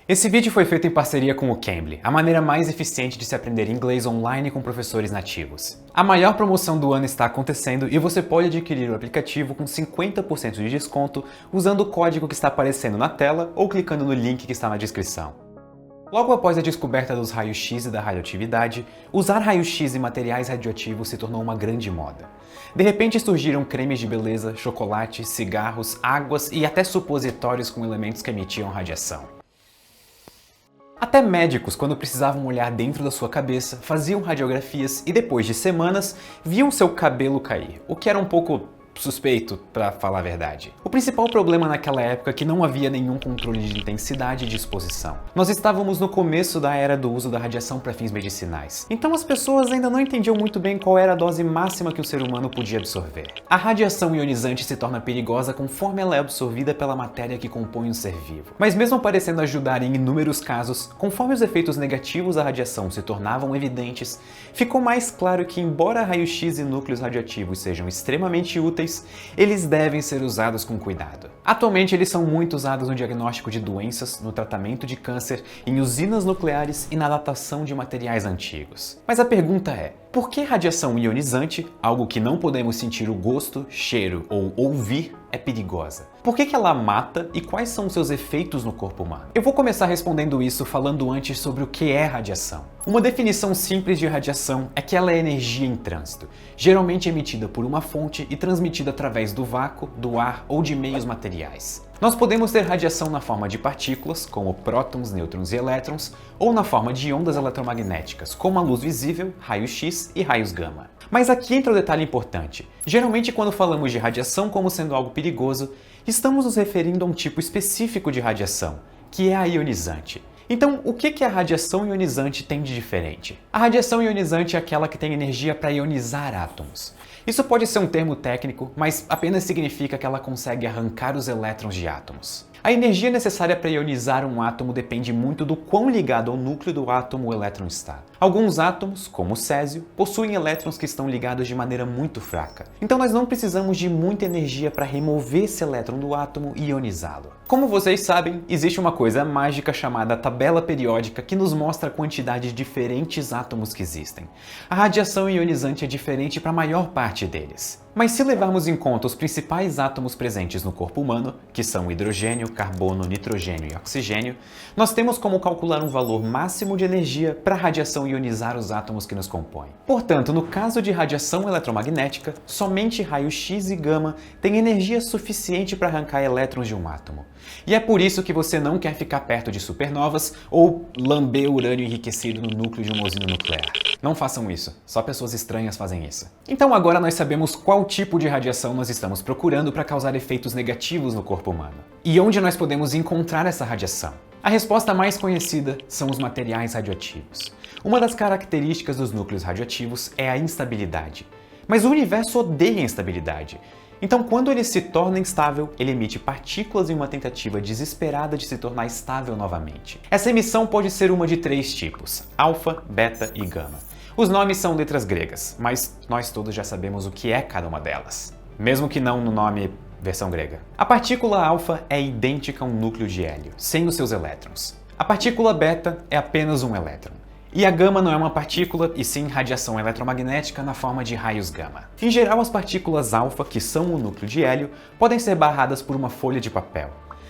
Esse vídeo foi feito em parceria com o Cambly, a maneira mais eficiente de se aprender inglês online com professores nativos. A maior promoção do ano está acontecendo e você pode adquirir o aplicativo com 50% de desconto usando o código que está aparecendo na tela ou clicando no link que está na descrição. Logo após a descoberta dos raios-x e da radioatividade, usar raio-x e materiais radioativos se tornou uma grande moda. De repente surgiram cremes de beleza, chocolates, cigarros, águas e até supositórios com elementos que emitiam radiação. Até médicos, quando precisavam olhar dentro da sua cabeça, faziam radiografias e depois de semanas, viam seu cabelo cair, o que era um pouco suspeito, pra falar a verdade. O principal problema naquela época é que não havia nenhum controle de intensidade e de exposição. Nós estávamos no começo da era do uso da radiação para fins medicinais, então as pessoas ainda não entendiam muito bem qual era a dose máxima que o ser humano podia absorver. A radiação ionizante se torna perigosa conforme ela é absorvida pela matéria que compõe um ser vivo. Mas mesmo parecendo ajudar em inúmeros casos, conforme os efeitos negativos da radiação se tornavam evidentes, ficou mais claro que, embora raio-x e núcleos radioativos sejam extremamente úteis, eles devem ser usados com cuidado. Atualmente eles são muito usados no diagnóstico de doenças, no tratamento de câncer, em usinas nucleares e na datação de materiais antigos. Mas a pergunta é, por que radiação ionizante, algo que não podemos sentir o gosto, cheiro ou ouvir, é perigosa? Por que ela mata e quais são seus efeitos no corpo humano? Eu vou começar respondendo isso falando antes sobre o que é radiação. Uma definição simples de radiação é que ela é energia em trânsito, geralmente emitida por uma fonte e transmitida através do vácuo, do ar ou de meios materiais. Nós podemos ter radiação na forma de partículas, como prótons, nêutrons e elétrons, ou na forma de ondas eletromagnéticas, como a luz visível, raios-x e raios gama. Mas aqui entra um detalhe importante. Geralmente, quando falamos de radiação como sendo algo perigoso, estamos nos referindo a um tipo específico de radiação, que é a ionizante. Então, o que a radiação ionizante tem de diferente? A radiação ionizante é aquela que tem energia para ionizar átomos. Isso pode ser um termo técnico, mas apenas significa que ela consegue arrancar os elétrons de átomos. A energia necessária para ionizar um átomo depende muito do quão ligado ao núcleo do átomo o elétron está. Alguns átomos, como o césio, possuem elétrons que estão ligados de maneira muito fraca. Então nós não precisamos de muita energia para remover esse elétron do átomo e ionizá-lo. Como vocês sabem, existe uma coisa mágica chamada tabela periódica que nos mostra a quantidade de diferentes átomos que existem. A radiação ionizante é diferente para a maior parte deles. Mas se levarmos em conta os principais átomos presentes no corpo humano, que são hidrogênio, carbono, nitrogênio e oxigênio, nós temos como calcular um valor máximo de energia para a radiação ionizar os átomos que nos compõem. Portanto, no caso de radiação eletromagnética, somente raio-x e gama têm energia suficiente para arrancar elétrons de um átomo. E é por isso que você não quer ficar perto de supernovas ou lamber urânio enriquecido no núcleo de uma usina nuclear. Não façam isso, só pessoas estranhas fazem isso. Então agora nós sabemos qual tipo de radiação nós estamos procurando para causar efeitos negativos no corpo humano. E onde nós podemos encontrar essa radiação? A resposta mais conhecida são os materiais radioativos. Uma das características dos núcleos radioativos é a instabilidade. Mas o universo odeia instabilidade. Então, quando ele se torna instável, ele emite partículas em uma tentativa desesperada de se tornar estável novamente. Essa emissão pode ser uma de três tipos: alfa, beta e gama. Os nomes são letras gregas, mas nós todos já sabemos o que é cada uma delas, mesmo que não no nome versão grega. A partícula alfa é idêntica a um núcleo de hélio, sem os seus elétrons. A partícula beta é apenas um elétron. E a gama não é uma partícula, e sim radiação eletromagnética na forma de raios gama. Em geral, as partículas alfa, que são o núcleo de hélio, podem ser barradas por uma folha de papel.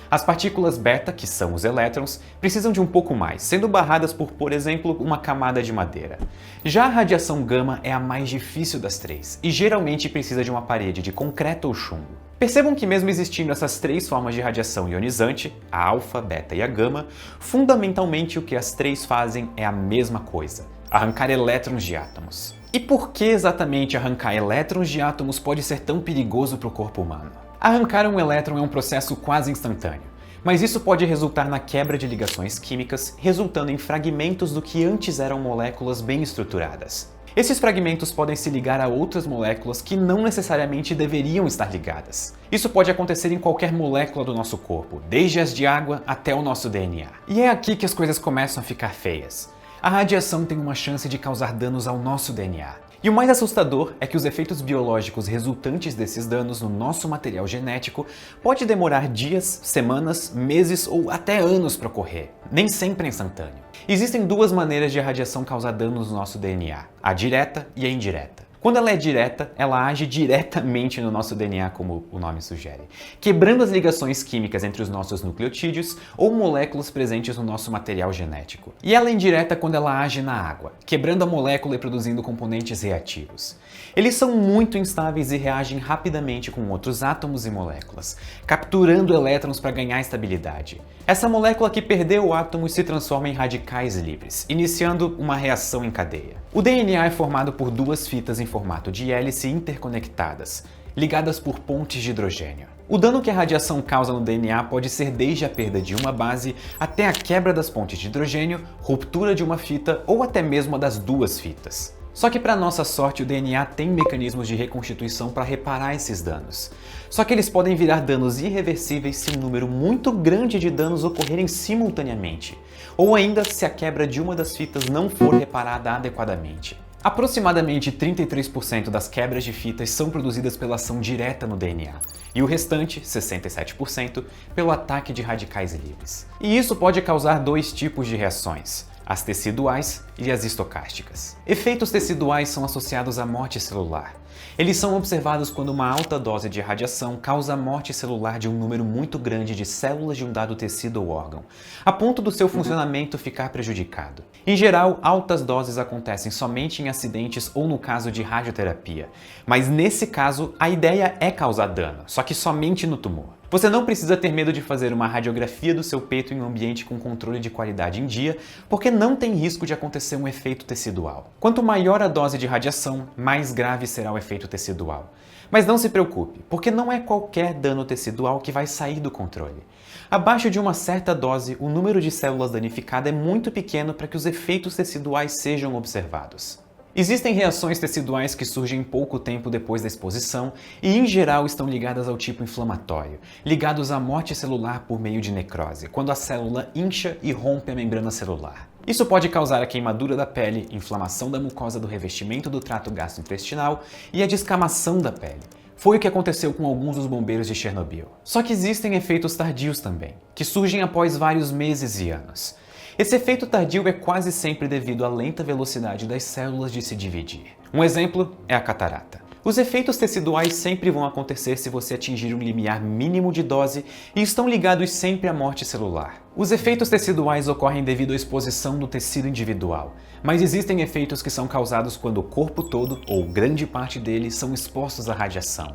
As partículas beta, que são os elétrons, precisam de um pouco mais, sendo barradas por exemplo, uma camada de madeira. Já a radiação gama é a mais difícil das três, e geralmente precisa de uma parede de concreto ou chumbo. Percebam que mesmo existindo essas três formas de radiação ionizante, a alfa, beta e a gama, fundamentalmente o que as três fazem é a mesma coisa: arrancar elétrons de átomos. E por que exatamente arrancar elétrons de átomos pode ser tão perigoso para o corpo humano? Arrancar um elétron é um processo quase instantâneo, mas isso pode resultar na quebra de ligações químicas, resultando em fragmentos do que antes eram moléculas bem estruturadas. Esses fragmentos podem se ligar a outras moléculas que não necessariamente deveriam estar ligadas. Isso pode acontecer em qualquer molécula do nosso corpo, desde as de água até o nosso DNA. E é aqui que as coisas começam a ficar feias. A radiação tem uma chance de causar danos ao nosso DNA. E o mais assustador é que os efeitos biológicos resultantes desses danos no nosso material genético pode demorar dias, semanas, meses ou até anos para ocorrer. Nem sempre é instantâneo. Existem duas maneiras de a radiação causar danos no nosso DNA, a direta e a indireta. Quando ela é direta, ela age diretamente no nosso DNA, como o nome sugere, quebrando as ligações químicas entre os nossos nucleotídeos ou moléculas presentes no nosso material genético. E ela é indireta quando ela age na água, quebrando a molécula e produzindo componentes reativos. Eles são muito instáveis e reagem rapidamente com outros átomos e moléculas, capturando elétrons para ganhar estabilidade. Essa molécula que perdeu o átomo se transforma em radicais livres, iniciando uma reação em cadeia. O DNA é formado por duas fitas em formato de hélice interconectadas, ligadas por pontes de hidrogênio. O dano que a radiação causa no DNA pode ser desde a perda de uma base até a quebra das pontes de hidrogênio, ruptura de uma fita ou até mesmo a das duas fitas. Só que, para nossa sorte, o DNA tem mecanismos de reconstituição para reparar esses danos. Só que eles podem virar danos irreversíveis se um número muito grande de danos ocorrerem simultaneamente, ou ainda se a quebra de uma das fitas não for reparada adequadamente. Aproximadamente 33% das quebras de fitas são produzidas pela ação direta no DNA, e o restante, 67%, pelo ataque de radicais livres. E isso pode causar dois tipos de reações: as teciduais e as estocásticas. Efeitos teciduais são associados à morte celular. Eles são observados quando uma alta dose de radiação causa a morte celular de um número muito grande de células de um dado tecido ou órgão, a ponto do seu funcionamento ficar prejudicado. Em geral, altas doses acontecem somente em acidentes ou no caso de radioterapia, mas nesse caso a ideia é causar dano, só que somente no tumor. Você não precisa ter medo de fazer uma radiografia do seu peito em um ambiente com controle de qualidade em dia, porque não tem risco de acontecer um efeito tecidual. Quanto maior a dose de radiação, mais grave será o efeito tecidual. Mas não se preocupe, porque não é qualquer dano tecidual que vai sair do controle. Abaixo de uma certa dose, o número de células danificadas é muito pequeno para que os efeitos teciduais sejam observados. Existem reações teciduais que surgem pouco tempo depois da exposição e, em geral, estão ligadas ao tipo inflamatório, ligados à morte celular por meio de necrose, quando a célula incha e rompe a membrana celular. Isso pode causar a queimadura da pele, inflamação da mucosa do revestimento do trato gastrointestinal e a descamação da pele. Foi o que aconteceu com alguns dos bombeiros de Chernobyl. Só que existem efeitos tardios também, que surgem após vários meses e anos. Esse efeito tardio é quase sempre devido à lenta velocidade das células de se dividir. Um exemplo é a catarata. Os efeitos teciduais sempre vão acontecer se você atingir um limiar mínimo de dose e estão ligados sempre à morte celular. Os efeitos teciduais ocorrem devido à exposição do tecido individual, mas existem efeitos que são causados quando o corpo todo, ou grande parte dele, são expostos à radiação.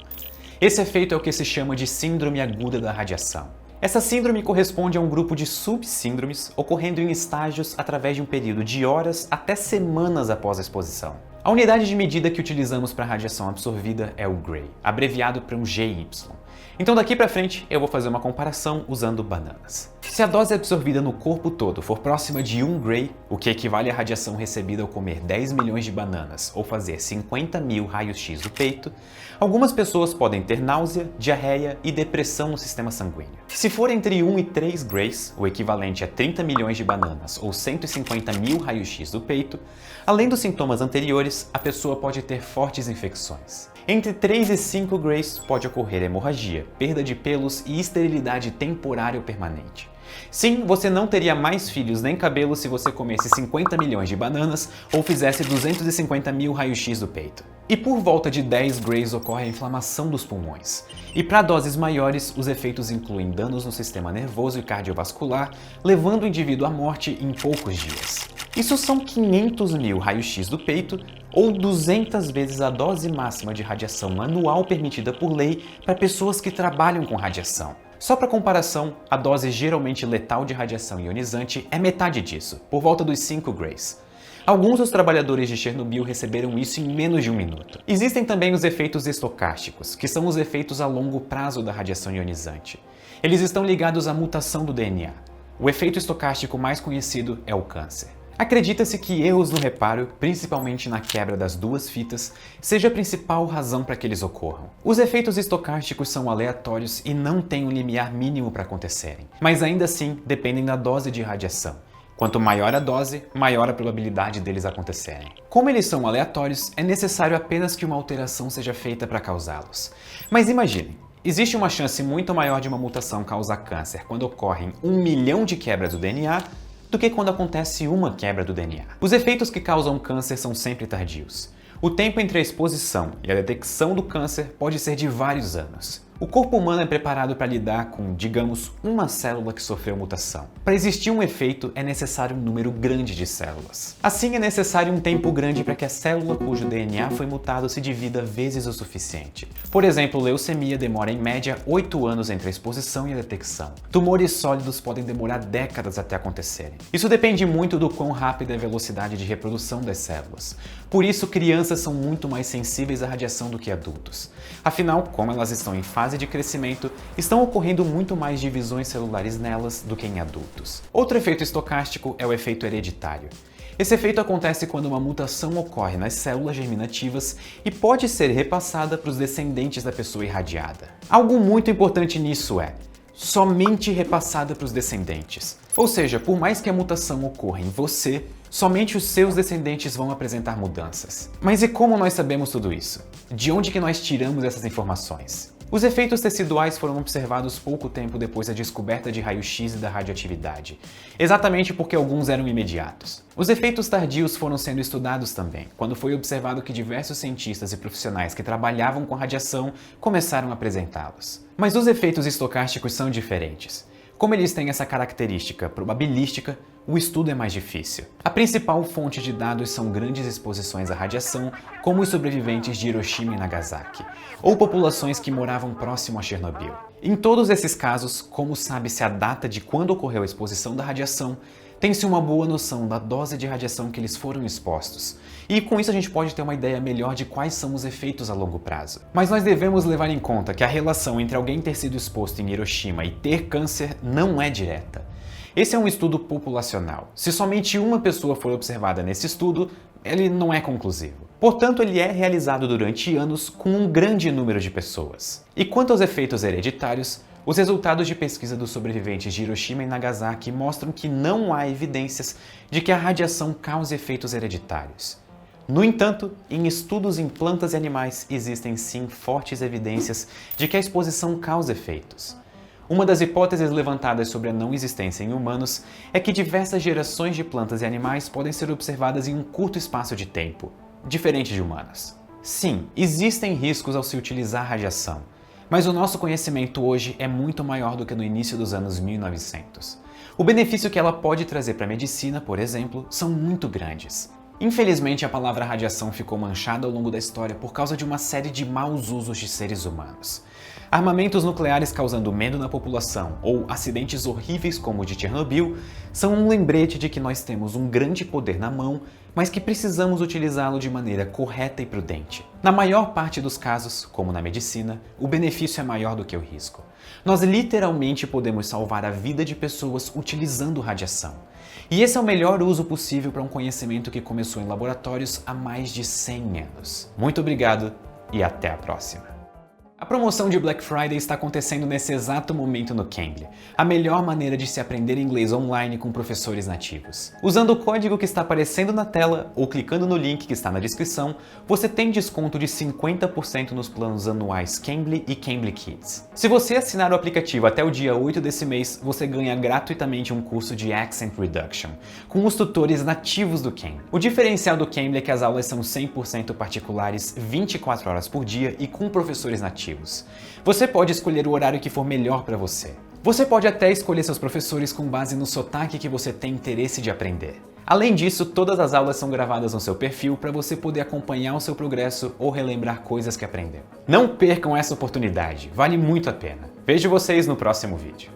Esse efeito é o que se chama de síndrome aguda da radiação. Essa síndrome corresponde a um grupo de subsíndromes ocorrendo em estágios através de um período de horas até semanas após a exposição. A unidade de medida que utilizamos para a radiação absorvida é o Gray, abreviado para um GY. Então daqui para frente eu vou fazer uma comparação usando bananas. Se a dose absorvida no corpo todo for próxima de 1 Gray, o que equivale à radiação recebida ao comer 10 milhões de bananas ou fazer 50 mil raios-x do peito, algumas pessoas podem ter náusea, diarreia e depressão no sistema sanguíneo. Se for entre 1 e 3 Grays, o equivalente a 30 milhões de bananas ou 150 mil raios-x do peito, além dos sintomas anteriores, a pessoa pode ter fortes infecções. Entre 3 e 5 Grays pode ocorrer hemorragia, perda de pelos e esterilidade temporária ou permanente. Sim, você não teria mais filhos nem cabelo se você comesse 50 milhões de bananas ou fizesse 250 mil raios-x do peito. E por volta de 10 Grays ocorre a inflamação dos pulmões. E para doses maiores, os efeitos incluem danos no sistema nervoso e cardiovascular, levando o indivíduo à morte em poucos dias. Isso são 500 mil raios-x do peito ou 200 vezes a dose máxima de radiação anual permitida por lei para pessoas que trabalham com radiação. Só para comparação, a dose geralmente letal de radiação ionizante é metade disso, por volta dos 5 Grays. Alguns dos trabalhadores de Chernobyl receberam isso em menos de um minuto. Existem também os efeitos estocásticos, que são os efeitos a longo prazo da radiação ionizante. Eles estão ligados à mutação do DNA. O efeito estocástico mais conhecido é o câncer. Acredita-se que erros no reparo, principalmente na quebra das duas fitas, seja a principal razão para que eles ocorram. Os efeitos estocásticos são aleatórios e não têm um limiar mínimo para acontecerem, mas ainda assim dependem da dose de radiação. Quanto maior a dose, maior a probabilidade deles acontecerem. Como eles são aleatórios, é necessário apenas que uma alteração seja feita para causá-los. Mas imaginem, existe uma chance muito maior de uma mutação causar câncer quando ocorrem 1 milhão de quebras do DNA do que quando acontece uma quebra do DNA. Os efeitos que causam câncer são sempre tardios. O tempo entre a exposição e a detecção do câncer pode ser de vários anos. O corpo humano é preparado para lidar com, digamos, uma célula que sofreu mutação. Para existir um efeito, é necessário um número grande de células. Assim, é necessário um tempo grande para que a célula cujo DNA foi mutado se divida vezes o suficiente. Por exemplo, leucemia demora em média 8 anos entre a exposição e a detecção. Tumores sólidos podem demorar décadas até acontecerem. Isso depende muito do quão rápida é a velocidade de reprodução das células. Por isso, crianças são muito mais sensíveis à radiação do que adultos. Afinal, como elas estão em fase de crescimento, estão ocorrendo muito mais divisões celulares nelas do que em adultos. Outro efeito estocástico é o efeito hereditário. Esse efeito acontece quando uma mutação ocorre nas células germinativas e pode ser repassada para os descendentes da pessoa irradiada. Algo muito importante nisso é somente repassada para os descendentes. Ou seja, por mais que a mutação ocorra em você, somente os seus descendentes vão apresentar mudanças. Mas e como nós sabemos tudo isso? De onde que nós tiramos essas informações? Os efeitos teciduais foram observados pouco tempo depois da descoberta de raio-x e da radioatividade, exatamente porque alguns eram imediatos. Os efeitos tardios foram sendo estudados também, quando foi observado que diversos cientistas e profissionais que trabalhavam com radiação começaram a apresentá-los. Mas os efeitos estocásticos são diferentes. Como eles têm essa característica probabilística, o estudo é mais difícil. A principal fonte de dados são grandes exposições à radiação, como os sobreviventes de Hiroshima e Nagasaki, ou populações que moravam próximo a Chernobyl. Em todos esses casos, como sabe-se a data de quando ocorreu a exposição da radiação, tem-se uma boa noção da dose de radiação que eles foram expostos. E com isso a gente pode ter uma ideia melhor de quais são os efeitos a longo prazo. Mas nós devemos levar em conta que a relação entre alguém ter sido exposto em Hiroshima e ter câncer não é direta. Esse é um estudo populacional. Se somente uma pessoa for observada nesse estudo, ele não é conclusivo. Portanto, ele é realizado durante anos com um grande número de pessoas. E quanto aos efeitos hereditários, os resultados de pesquisa dos sobreviventes de Hiroshima e Nagasaki mostram que não há evidências de que a radiação cause efeitos hereditários. No entanto, em estudos em plantas e animais existem sim fortes evidências de que a exposição causa efeitos. Uma das hipóteses levantadas sobre a não existência em humanos é que diversas gerações de plantas e animais podem ser observadas em um curto espaço de tempo, diferente de humanos. Sim, existem riscos ao se utilizar radiação, mas o nosso conhecimento hoje é muito maior do que no início dos anos 1900. O benefício que ela pode trazer para a medicina, por exemplo, são muito grandes. Infelizmente, a palavra radiação ficou manchada ao longo da história por causa de uma série de maus usos de seres humanos. Armamentos nucleares causando medo na população ou acidentes horríveis como o de Chernobyl são um lembrete de que nós temos um grande poder na mão, mas que precisamos utilizá-lo de maneira correta e prudente. Na maior parte dos casos, como na medicina, o benefício é maior do que o risco. Nós literalmente podemos salvar a vida de pessoas utilizando radiação. E esse é o melhor uso possível para um conhecimento que começou em laboratórios há mais de 100 anos. Muito obrigado e até a próxima! A promoção de Black Friday está acontecendo nesse exato momento no Cambly, a melhor maneira de se aprender inglês online com professores nativos. Usando o código que está aparecendo na tela ou clicando no link que está na descrição, você tem desconto de 50% nos planos anuais Cambly e Cambly Kids. Se você assinar o aplicativo até o dia 8 desse mês, você ganha gratuitamente um curso de Accent Reduction, com os tutores nativos do Cambly. O diferencial do Cambly é que as aulas são 100% particulares, 24 horas por dia e com professores nativos. Você pode escolher o horário que for melhor para você. Você pode até escolher seus professores com base no sotaque que você tem interesse de aprender. Além disso, todas as aulas são gravadas no seu perfil para você poder acompanhar o seu progresso ou relembrar coisas que aprendeu. Não percam essa oportunidade, vale muito a pena. Vejo vocês no próximo vídeo.